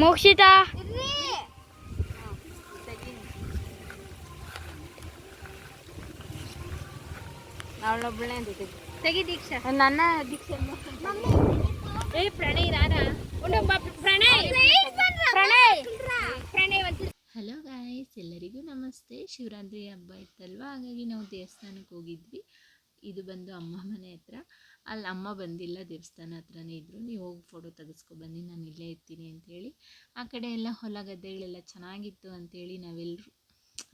ಮೋಕ್ಷಿತಾ ಅವಳೊಬ್ಬಳೇ ತೆಗಿ ದೀಕ್ಷಾ ನನ್ನ ದೀಕ್ಷೆ ಏ ಪ್ರಣಯ್ ರಾರಾ ಹಲೋ ಗಾಯ್ಸ್, ಎಲ್ಲರಿಗೂ ನಮಸ್ತೆ. ಶಿವರಾತ್ರಿ ಹಬ್ಬ ಇತ್ತಲ್ವ, ಹಾಗಾಗಿ ನಾವು ದೇವಸ್ಥಾನಕ್ಕೆ ಹೋಗಿದ್ವಿ. ಇದು ಬಂದು ಅಮ್ಮ ಮನೆ ಹತ್ರ. ಅಲ್ಲಿ ಅಮ್ಮ ಬಂದಿಲ್ಲ, ದೇವಸ್ಥಾನ ಹತ್ರನೇ ಇದ್ದರು. ನೀವು ಹೋಗಿ ಫೋಟೋ ತೆಗೆಸ್ಕೊಬನ್ನಿ, ನಾನು ಇಲ್ಲೇ ಇರ್ತೀನಿ ಅಂಥೇಳಿ. ಆ ಕಡೆ ಎಲ್ಲ ಹೊಲ ಗದ್ದೆಗಳೆಲ್ಲ ಚೆನ್ನಾಗಿತ್ತು ಅಂಥೇಳಿ ನಾವೆಲ್ಲರೂ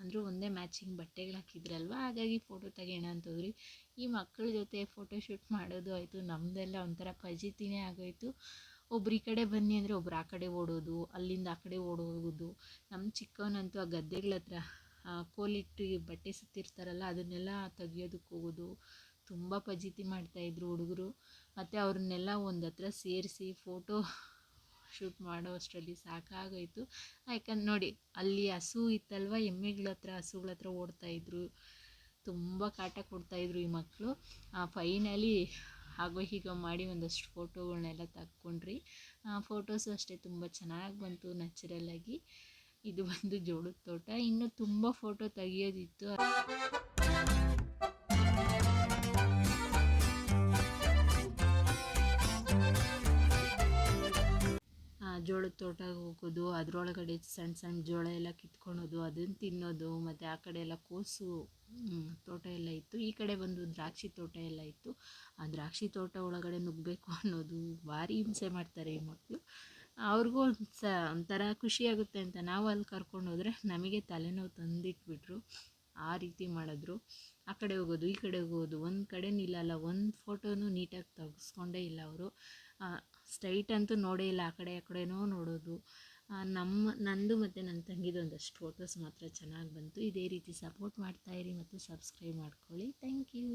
ಅಂದರೂ ಒಂದೇ ಮ್ಯಾಚಿಂಗ್ ಬಟ್ಟೆಗಳು ಹಾಕಿದ್ರಲ್ವ, ಹಾಗಾಗಿ ಫೋಟೋ ತೆಗೆಯೋಣ ಅಂತ ಹೋದ್ರಿ. ಈ ಮಕ್ಕಳ ಜೊತೆ ಫೋಟೋ ಶೂಟ್ ಮಾಡೋದು ಆಯಿತು, ನಮ್ಮದೆಲ್ಲ ಒಂಥರ ಫಜೀತಿನೇ ಆಗೋಯಿತು. ಒಬ್ರು ಈ ಕಡೆ ಬನ್ನಿ ಅಂದರೆ ಒಬ್ರು ಆ ಕಡೆ ಓಡೋದು, ಅಲ್ಲಿಂದ ಆ ಕಡೆ ಓಡೋಗೋದು. ನಮ್ಮ ಚಿಕ್ಕವನಂತೂ ಆ ಗದ್ದೆಗಳ ಹತ್ರ ಕೋಲಿಟ್ಟು ಬಟ್ಟೆ ಸುತ್ತಿರ್ತಾರಲ್ಲ, ಅದನ್ನೆಲ್ಲ ತೆಗಿಯೋದಕ್ಕೆ ಹೋಗೋದು. ತುಂಬ ಫಜೀತಿ ಮಾಡ್ತಾಯಿದ್ರು ಹುಡುಗರು. ಮತ್ತು ಅವ್ರನ್ನೆಲ್ಲ ಒಂದು ಹತ್ರ ಸೇರಿಸಿ ಫೋಟೋ ಶೂಟ್ ಮಾಡೋ ಅಷ್ಟರಲ್ಲಿ ಸಾಕಾಗೋಯಿತು. ಯಾಕಂದ್ರೆ ನೋಡಿ, ಅಲ್ಲಿ ಹಸು ಇತ್ತಲ್ವ, ಎಮ್ಮೆಗಳ ಹತ್ರ ಹಸುಗಳ ಹತ್ರ ಓಡ್ತಾಯಿದ್ರು. ತುಂಬ ಕಾಟ ಕೊಡ್ತಾಯಿದ್ರು ಈ ಮಕ್ಕಳು. ಫೈನಲಿ ಹಾಗೋ ಹೀಗೋ ಮಾಡಿ ಒಂದಷ್ಟು ಫೋಟೋಗಳನ್ನೆಲ್ಲ ತಕ್ಕೊಂಡ್ರಿ. ಫೋಟೋಸು ಅಷ್ಟೇ ತುಂಬ ಚೆನ್ನಾಗಿ ಬಂತು ನ್ಯಾಚುರಲ್ಲಾಗಿ. ಇದು ಬಂದು ಜೋಳದ ತೋಟ. ಇನ್ನೂ ತುಂಬ ಫೋಟೋ ತೆಗಿಯೋದಿತ್ತು. ಜೋಳದ ತೋಟಕ್ಕೆ ಹೋಗೋದು, ಅದರೊಳಗಡೆ ಸಣ್ಣ ಸಣ್ಣ ಜೋಳ ಎಲ್ಲ ಕಿತ್ಕೊಳೋದು, ಅದನ್ನು ತಿನ್ನೋದು. ಮತ್ತು ಆ ಕಡೆ ಎಲ್ಲ ಕೋಸು ತೋಟ ಎಲ್ಲ ಇತ್ತು. ಈ ಕಡೆ ಬಂದು ದ್ರಾಕ್ಷಿ ತೋಟ ಎಲ್ಲ ಇತ್ತು. ಆ ದ್ರಾಕ್ಷಿ ತೋಟ ಒಳಗಡೆ ನುಗ್ಗಬೇಕು ಅನ್ನೋದು ಭಾರಿ ಹಿಂಸೆ ಮಾಡ್ತಾರೆ ಈ ಮಕ್ಕಳು. ಅವ್ರಿಗೂ ಒಂಥರ ಖುಷಿಯಾಗುತ್ತೆ ಅಂತ ನಾವು ಅಲ್ಲಿ ಕರ್ಕೊಂಡೋದ್ರೆ ನಮಗೆ ತಲೆನೋವು ತಂದಿಟ್ಬಿಟ್ರು. ಆ ರೀತಿ ಮಾಡಿದ್ರು. ಆ ಕಡೆ ಹೋಗೋದು, ಈ ಕಡೆ ಹೋಗೋದು, ಒಂದು ಕಡೆ ನಿಲ್ಲಲ್ಲ. ಒಂದು ಫೋಟೋನು ನೀಟಾಗಿ ತೆಗೆಸ್ಕೊಂಡೇ ಇಲ್ಲ ಅವರು. ಸ್ಟ್ರೈಟ್ ಅಂತೂ ನೋಡೇ ಇಲ್ಲ, ಆ ಕಡೆನೋ ನೋಡೋದು. ನಂದು ಮತ್ತು ನನ್ನ ತಂಗಿದು ಒಂದಷ್ಟು ಫೋಟೋಸ್ ಮಾತ್ರ ಚೆನ್ನಾಗಿ ಬಂತು. ಇದೇ ರೀತಿ ಸಪೋರ್ಟ್ ಮಾಡ್ತಾಯಿರಿ ಮತ್ತು ಸಬ್ಸ್ಕ್ರೈಬ್ ಮಾಡ್ಕೊಳ್ಳಿ. Thank you.